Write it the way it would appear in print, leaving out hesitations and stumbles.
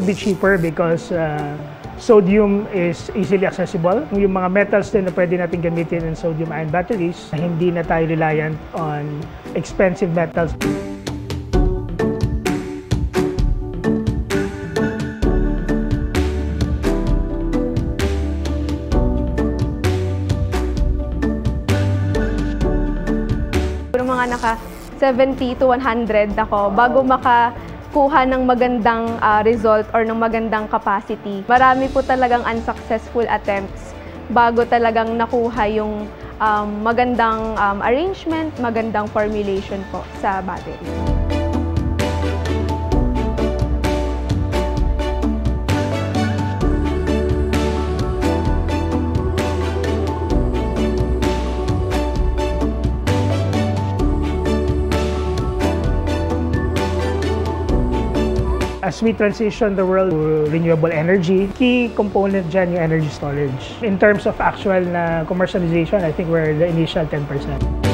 should be cheaper because sodium is easily accessible. Yung mga metals din na pwede natin gamitin in sodium-ion batteries, hindi na tayo reliant on expensive metals. Mga naka 70 to 100 ako bago makakuha ng magandang result or ng magandang capacity. Marami po talagang unsuccessful attempts bago talagang nakuha yung magandang arrangement, magandang formulation po sa battery. As we transition the world to renewable energy, key component dyan yung energy storage. In terms of actual na commercialization, I think we're the initial 10%.